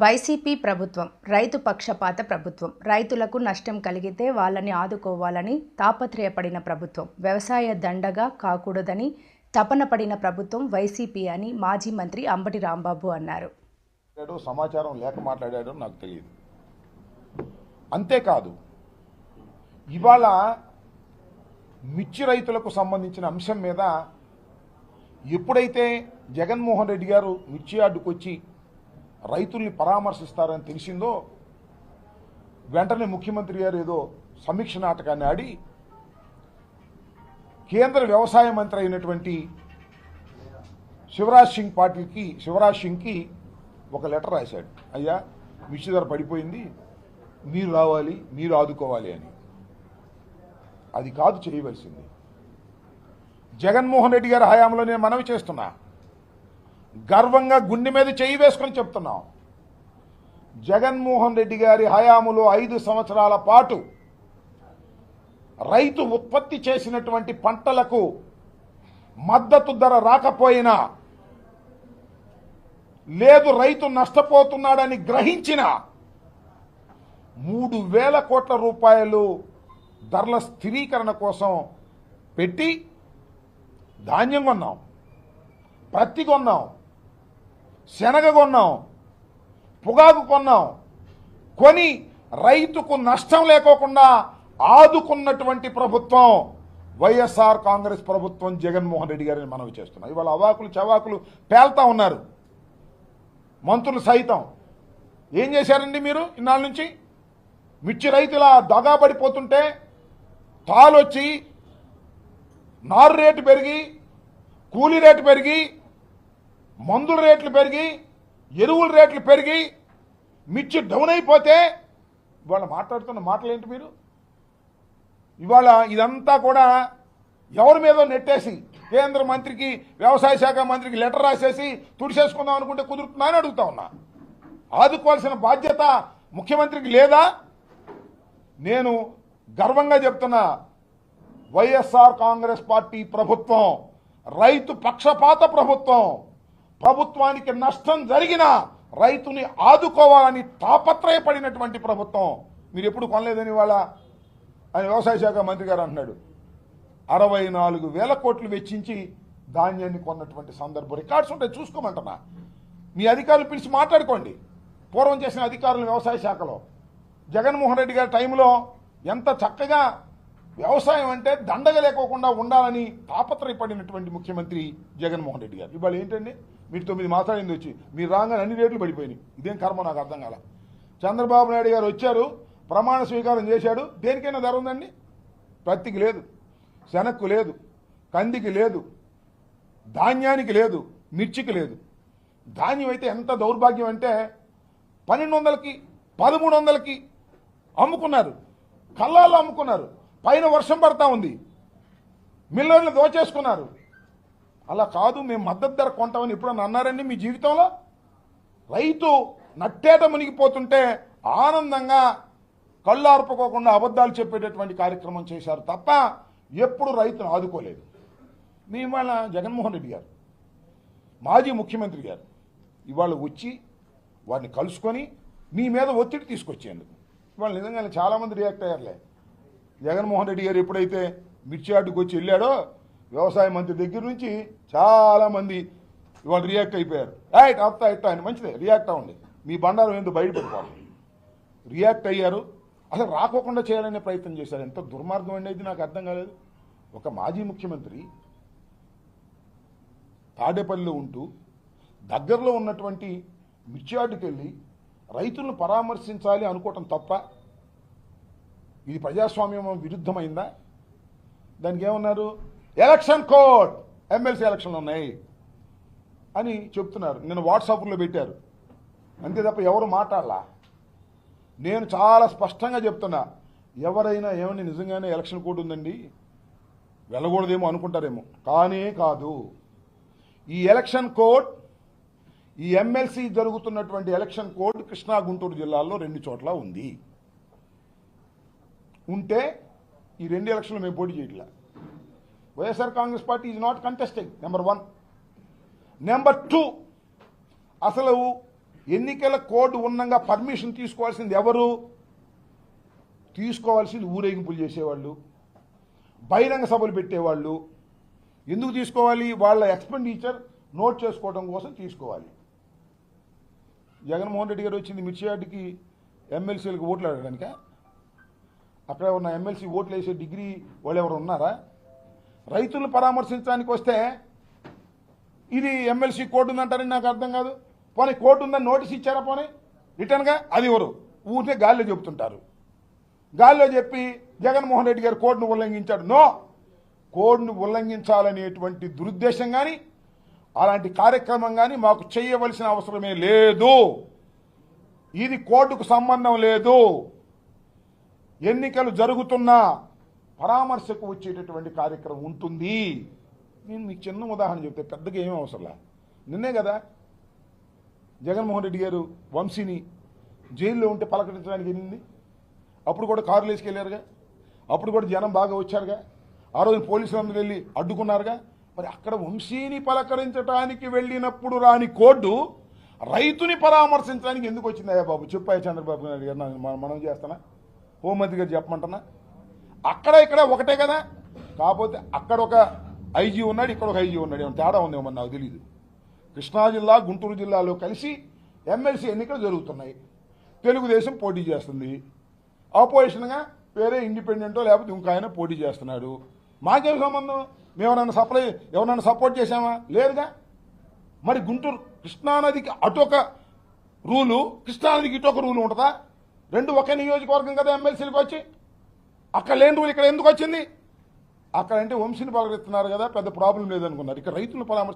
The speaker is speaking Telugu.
వైసీపీ ప్రభుత్వం రైతు పక్షపాత ప్రభుత్వం. రైతులకు నష్టం కలిగితే వాళ్ళని ఆదుకోవాలని తాపత్రయపడిన ప్రభుత్వం. వ్యవసాయ దండగా కాకూడదని తపన పడిన ప్రభుత్వం వైసీపీ అని మాజీ మంత్రి అంబటి రాంబాబు అన్నారు. సమాచారం లేక మాట్లాడాడో నాకు తెలియదు. అంతేకాదు, ఇవాళ మిర్చి రైతులకు సంబంధించిన అంశం మీద ఎప్పుడైతే జగన్మోహన్ రెడ్డి గారు మిర్చి యార్డుకు వచ్చి రైతుల్ని పరామర్శిస్తారని తెలిసిందో వెంటనే ముఖ్యమంత్రి గారు ఏదో సమీక్ష నాటకాన్ని ఆడి కేంద్ర వ్యవసాయ మంత్రి అయినటువంటి శివరాజ్ సింగ్కి ఒక లెటర్ రాశాడు. అయ్యా, మిర్చి ధర పడిపోయింది, మీరు రావాలి, మీరు ఆదుకోవాలి అని. అది కాదు చేయవలసింది. జగన్మోహన్ రెడ్డి గారి హయాంలో నేను మనవి చేస్తున్నా, గర్వంగా గుండె మీద చేయి వేసుకొని చెప్తున్నాం, జగన్మోహన్ రెడ్డి గారి హయాములో 5 సంవత్సరాల పాటు రైతు ఉత్పత్తి చేసినటువంటి పంటలకు మద్దతు ధర రాకపోయినా, లేదు రైతు నష్టపోతున్నాడని గ్రహించిన 3,000 కోట్ల రూపాయలు ధరల స్థిరీకరణ కోసం పెట్టి ధాన్యం కొన్నాం, పత్తి కొన్నాం, శనగ కొన్నాం, పొగాకు కొన్నాం. కొని రైతుకు నష్టం లేకోకుండా ఆదుకున్నటువంటి ప్రభుత్వం వైఎస్ఆర్ కాంగ్రెస్ ప్రభుత్వం, జగన్మోహన్ రెడ్డి గారిని మనవి చేస్తున్నాం. ఇవాళ అవాకులు చవాకులు పేల్తా ఉన్నారు మంత్రులు సైతం. ఏం చేశారండి మీరు ఇన్నాళ్ళ నుంచి? మిర్చి రైతుల దగాబడిపోతుంటే తాళొచ్చి నారు రేటు పెరిగి, కూలీ రేటు పెరిగి, మందుల రేట్లు పెరిగి, ఎరువుల రేట్లు పెరిగి మిర్చి డౌన్ అయిపోతే ఇవాళ మాట్లాడుతున్న మాటలేంటి మీరు? ఇవాళ ఇదంతా కూడా ఎవరి మీదో నెట్టేసి కేంద్ర మంత్రికి, వ్యవసాయ శాఖ మంత్రికి లెటర్ రాసేసి తుడిసేసుకుందాం అనుకుంటే కుదురుతుందా అని అడుగుతా ఉన్నా. ఆదుకోవాల్సిన బాధ్యత ముఖ్యమంత్రికి లేదా? నేను గర్వంగా చెప్తున్నా, వైఎస్ఆర్ కాంగ్రెస్ పార్టీ ప్రభుత్వం రైతు పక్షపాత ప్రభుత్వం. ప్రభుత్వానికి నష్టం జరిగినా రైతుని ఆదుకోవాలని తాపత్రయపడినటువంటి ప్రభుత్వం. మీరు ఎప్పుడు కొనలేదని వాళ్ళ ఆయన వ్యవసాయ శాఖ మంత్రి గారు అంటున్నాడు. 64,000 కోట్లు వెచ్చించి ధాన్యాన్ని కొన్నటువంటి సందర్భం రికార్డ్స్ ఉంటాయి, చూసుకోమంటున్నా. మీ అధికారులు పిలిచి మాట్లాడుకోండి. పూర్వం చేసిన అధికారులు వ్యవసాయ శాఖలో జగన్మోహన్ రెడ్డి గారి టైంలో ఎంత చక్కగా వ్యవసాయం అంటే దండగ లేకోకుండా ఉండాలని తాపత్రయపడినటువంటి ముఖ్యమంత్రి జగన్మోహన్ రెడ్డి గారు. ఇవాళ ఏంటండి, మీరు 9 మాసాలైంది వచ్చి, మీరు రాగానే అన్ని రేట్లు పడిపోయినాయి. ఇదేం కర్మ నాకు అర్థం కాల. చంద్రబాబు నాయుడు గారు వచ్చారు, ప్రమాణ స్వీకారం చేశాడు, దేనికైనా ధర ఉందండి? పత్తికి లేదు, శనక్కు లేదు, కందికి లేదు, ధాన్యానికి లేదు, మిర్చికి లేదు. ధాన్యం అయితే ఎంత దౌర్భాగ్యం అంటే 1,200కి 1,300కి అమ్ముకున్నారు, కల్లాల్లో అమ్ముకున్నారు. పైన వర్షం పడతా ఉంది, మిల్లర్లు దోచేసుకున్నారు. అలా కాదు, మేము మద్దతు ధర కొంటామని ఎప్పుడన్నా అన్నారండి మీ జీవితంలో? రైతు నట్టేట మునిగిపోతుంటే ఆనందంగా కళ్ళు ఆర్పుకోకుండా అబద్ధాలు చెప్పేటటువంటి కార్యక్రమం చేశారు తప్ప ఎప్పుడు రైతును ఆదుకోలేదు. మీ ఇవాళ జగన్మోహన్ రెడ్డి గారు, మాజీ ముఖ్యమంత్రి గారు ఇవాళ వచ్చి వారిని కలుసుకొని మీ మీద ఒత్తిడి తీసుకొచ్చేందుకు ఇవాళ నిజంగా చాలామంది రియాక్ట్ అయ్యారులే. జగన్మోహన్ రెడ్డి గారు ఎప్పుడైతే మిర్చి యార్డుకు వచ్చి వెళ్ళాడో వ్యవసాయ మంత్రి దగ్గర నుంచి చాలామంది ఇవాళ రియాక్ట్ అయిపోయారు. ఆపుతా ఇట్టా అని. మంచిదే, రియాక్ట్ అవ్వండి, మీ బండారం ఎందుకు బయటపడిపోవాలి. రియాక్ట్ అయ్యారు, అసలు రాకోకుండా చేయాలనే ప్రయత్నం చేశారు. ఎంత దుర్మార్గం అనేది నాకు అర్థం కాలేదు. ఒక మాజీ ముఖ్యమంత్రి తాడేపల్లిలో ఉంటూ దగ్గరలో ఉన్నటువంటి మిర్చి యార్డుకి వెళ్ళి రైతులను పరామర్శించాలి అనుకోవటం తప్ప? ఇది ప్రజాస్వామ్యం విరుద్ధమైందా? దానికి ఏమన్నారు? ఎలక్షన్ కోడ్, ఎమ్మెల్సీ ఎలక్షన్లు ఉన్నాయి అని చెప్తున్నారు. నేను వాట్సాప్లో పెట్టారు, అంతే తప్ప ఎవరు మాట్లాడలా. నేను చాలా స్పష్టంగా చెప్తున్నా, ఎవరైనా ఏమని నిజంగానే ఎలక్షన్ కోడ్ ఉందండి వెళ్ళకూడదేమో అనుకుంటారేమో, కానీ కాదు. ఈ ఎలక్షన్ కోడ్, ఈ ఎమ్మెల్సీ జరుగుతున్నటువంటి ఎలక్షన్ కోడ్ కృష్ణా గుంటూరు జిల్లాల్లో 2 చోట్ల ఉంది. ఉంటే ఈ 2 ఎలక్షన్లు మేము పోటీ చేయట్లా. YSR Congress party is not contesting, number 1. Number 2, అసలు ఎన్నికల కోడ్ ఉన్నంగా పర్మిషన్ తీసుకోవాల్సింది ఎవరు? తీసుకోవాల్సింది ఊరేగింపులు చేసేవాళ్ళు, బహిరంగ సభలు పెట్టేవాళ్ళు. ఎందుకు తీసుకోవాలి? వాళ్ళ ఎక్స్పెండిచర్ నోట్ చేసుకోవడం కోసం తీసుకోవాలి. జగన్మోహన్ రెడ్డి గారు వచ్చింది మిర్చియాడ్కి ఎమ్మెల్సీలకు ఓట్లు అడగడానిక? అక్కడ ఉన్న ఎమ్మెల్సీ ఓట్లు వేసే డిగ్రీ వాళ్ళు ఎవరు ఉన్నారా? రైతులను పరామర్శించడానికి వస్తే ఇది ఎమ్మెల్సీ కోర్టు ఉందంటారని నాకు అర్థం కాదు. పోనీ కోర్టు ఉందని నోటీస్ ఇచ్చారా? పోనీ రిటర్న్గా అది ఎవరు? ఊరికే గాల్లో చెబుతుంటారు. గాల్లో చెప్పి జగన్మోహన్ రెడ్డి గారు కోర్టును ఉల్లంఘించాడు. నో, కోడ్ను ఉల్లంఘించాలనేటువంటి దురుద్దేశం కానీ అలాంటి కార్యక్రమం కానీ మాకు చేయవలసిన అవసరమే లేదు. ఇది కోర్టుకు సంబంధం లేదు. ఎన్నికలు జరుగుతున్నా పరామర్శకు వచ్చేటటువంటి కార్యక్రమం ఉంటుంది. నేను మీకు చిన్న ఉదాహరణ చెప్తే పెద్దగా ఏమీ అవసరంలా. నిన్నే కదా జగన్మోహన్ రెడ్డి గారు వంశీని జైల్లో ఉంటే పలకరించడానికి వెళ్ళింది. అప్పుడు కూడా కారులు వేసుకెళ్ళారుగా, అప్పుడు కూడా జనం బాగా వచ్చారుగా, ఆ రోజు పోలీసులందరూ వెళ్ళి అడ్డుకున్నారుగా. మరి అక్కడ వంశీని పలకరించడానికి వెళ్ళినప్పుడు రాని కోర్టు రైతుని పరామర్శించడానికి ఎందుకు వచ్చిందయ్యా బాబు? చెప్పాయి చంద్రబాబు నాయుడు గారు, మనం చేస్తానా? హోంమంత్రి గారు చెప్పమంటున్నా? అక్కడ ఇక్కడ ఒకటే కదా. కాకపోతే అక్కడ ఒక ఐజీ ఉన్నాడు, ఇక్కడ ఒక ఐజీ ఉన్నాడు. ఏమైనా తేడా ఉందేమో నాకు తెలియదు. కృష్ణా జిల్లా, గుంటూరు జిల్లాలో కలిసి ఎమ్మెల్సీ ఎన్నికలు జరుగుతున్నాయి. తెలుగుదేశం పోటీ చేస్తుంది, ఆపోజిషన్గా వేరే ఇండిపెండెంటో లేకపోతే ఇంకో ఆయన పోటీ చేస్తున్నాడు. మాకేం సంబంధం? మేము ఎవరన్నా సపోర్ట్ చేశామా? లేదుగా. మరి గుంటూరు కృష్ణానదికి అటొక రూలు, కృష్ణానదికి ఇటొక రూలు ఉంటుందా? రెండు ఒకే నియోజకవర్గం కదా ఎమ్మెల్సీలకు వచ్చి. అక్కడ లేని రూల్ ఇక్కడ ఎందుకు వచ్చింది? అక్కడంటే వంశీని పలకరిస్తున్నారు కదా, పెద్ద ప్రాబ్లం లేదనుకున్నారు. ఇక్కడ రైతులు పరామర్శ